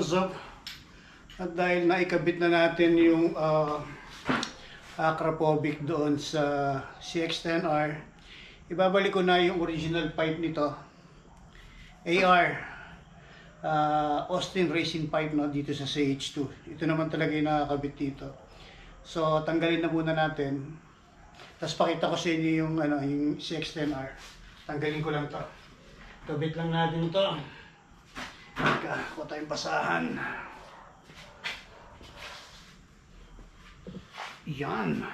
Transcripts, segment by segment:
what's up? At dahil naikabit na natin yung Akrapovic doon sa CX-10R, ibabalik ko na yung original pipe nito. AR Austin Racing Pipe, no, dito sa CH2. Ito naman talaga yung nakakabit dito. So tanggalin na muna natin. Tapos pakita ko sa inyo yung, yung CX-10R. Tanggalin ko lang to. Kabit lang natin ito. Kuha tayong basahan. Yan.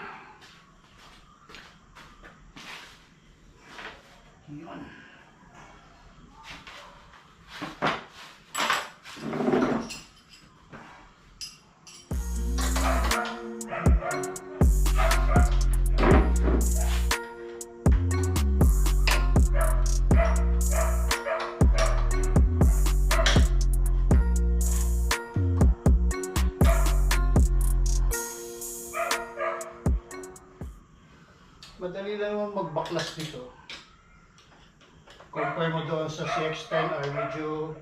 Yan. Madali lang naman magbaklas dito. Compare mo doon sa CX-10R, medyo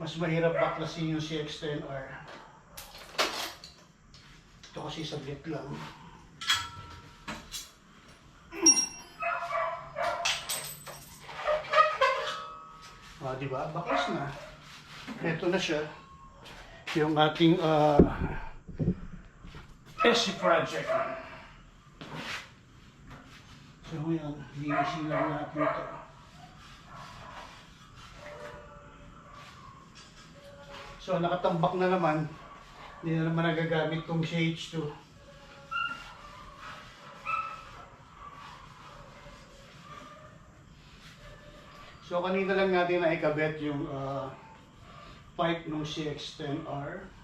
mas mahirap baklasin yung CX-10R. Ito kasi saglit lang. Diba? Baklas na. Ito na siya. Yung ating SC project. So ngayon, linisin lang natin ito. So nakatambak na naman, hindi na naman nagagamit itong CH2. So kanina lang natin naikabit yung pipe ng CX-10R.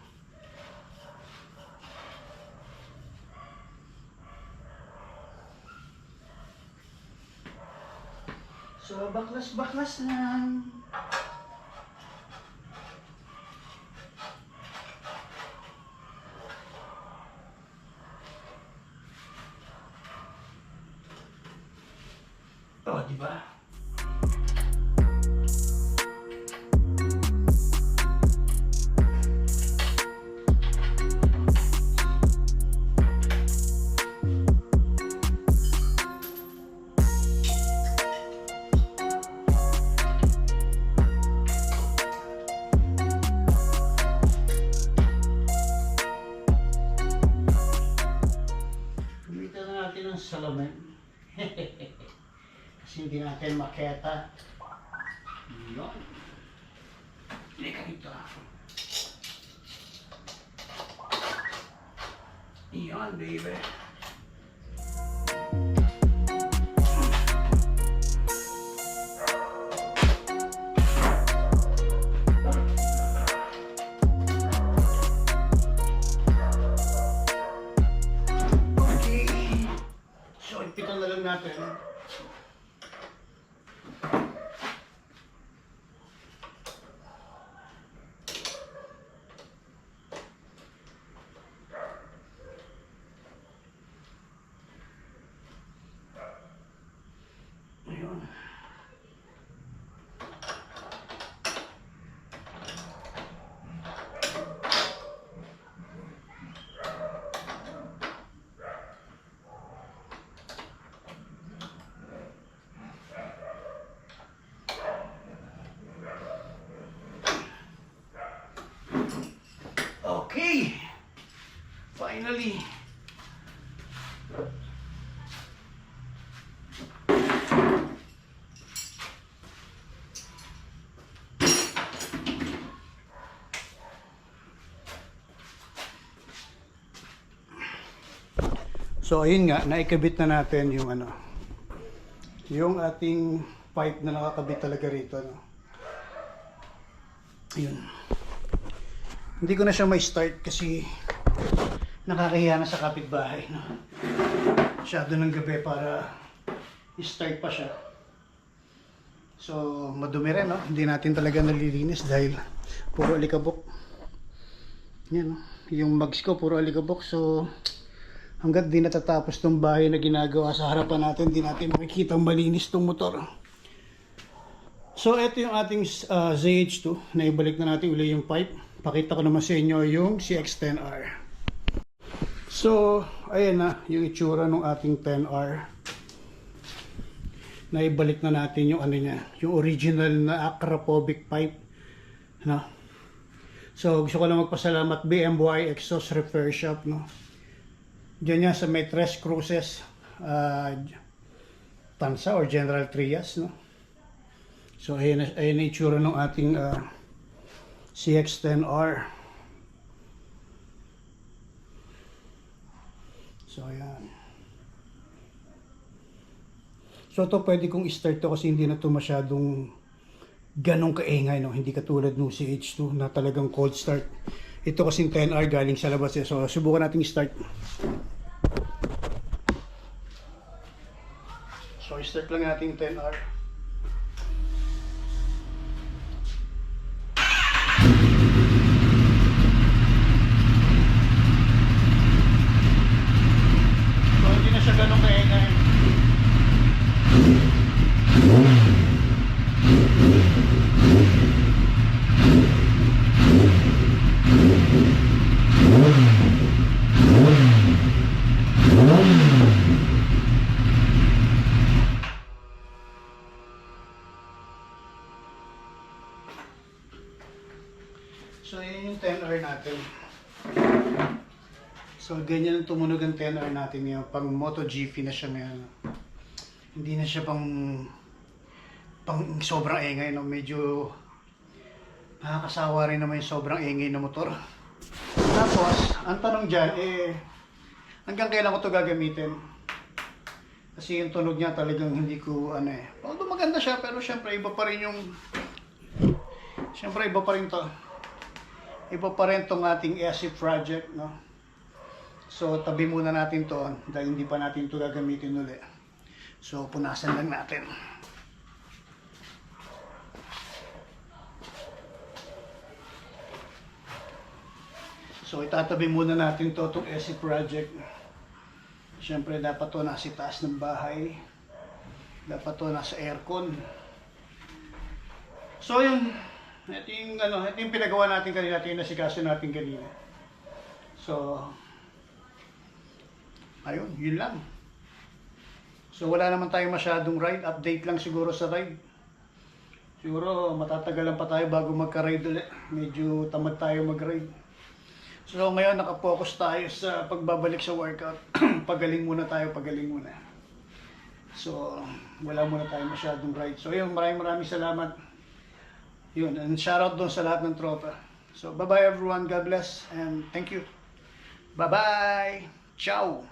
So, baklas-baklas lang. Oh, diba? Ng salamin. Kasi hindi natin makita. Yun. Hindi ka dito. Yun, baby. Ipitan na lang natin. Ayun. Okay, finally. So ayun nga, naikabit na natin yung yung ating pipe na nakakabit talaga rito, Ayun. Hindi ko na siya may start kasi nakakahiya na sa kapitbahay, Masyado ng gabi para i-start pa siya. So madumi rin, Hindi natin talaga nalilinis dahil puro alikabok. Yan, yung mags ko puro alikabok. So hanggat di natatapos tong bahay na ginagawa sa harapan natin, di natin makikita malinis tong motor. So ito yung ating ZH2, na ibalik na natin uli yung pipe. pakita ko naman sa inyo yung CX-10R. So, ayan na yung itsura ng ating 10R. Naibalik na natin yung ano niya, yung original na Akrapovic pipe. No? So, gusto ko lang magpasalamat BMY Exhaust Repair Shop. No? Diyan yan sa may Tres Cruces, Tansa or General Trias. No? So, ayan na yung itsura ng ating CX-10R. So, ayan. So, ito pwede kong i-start to kasi hindi na to masyadong ganong kaingay, no? Hindi katulad nung CH2 na talagang cold start. Ito kasing 10R galing sa labas. So, subukan natin i-start. So, i-start lang natin yung 10R. So, hindi na siya ganong kaingay. So, yun yung 10R natin. So, ganyan ang tumunog ang 10R natin ngayon. Pang MotoGP na siya ngayon. Hindi na siya pang sobrang ingay. No? Medyo nakakasawa rin naman yung sobrang ingay na motor. Tapos, ang tanong dyan, hanggang kailan ko ito gagamitin? Kasi yung tunog niya talagang hindi ko, although maganda siya, pero syempre iba pa rin iba pa rin to. Iba pa rin tong ating SC project, no? So, tabi muna natin to dahil hindi pa natin ito gagamitin ulit. So, punasan lang natin. So, itatabi muna natin to itong SC project. Siyempre, dapat to nasa taas ng bahay. Dapat to nasa aircon. So, ito yung pinagawa natin kanina, ito yung nasikaso natin kanina. So, ayun, yun lang. So, wala naman tayo masyadong ride. Update lang siguro sa ride. Siguro, matatagalan pa tayo bago magka-ride ulit. Medyo tamad tayo mag-ride. So, ngayon, nakapokus tayo sa pagbabalik sa workout. Pagaling muna tayo, pagaling muna. So, wala muna tayo masyadong ride. So, yun, maraming salamat. Yun, and shoutout doon sa lahat ng tropa. So, bye-bye everyone. God bless and thank you. Bye-bye. Ciao.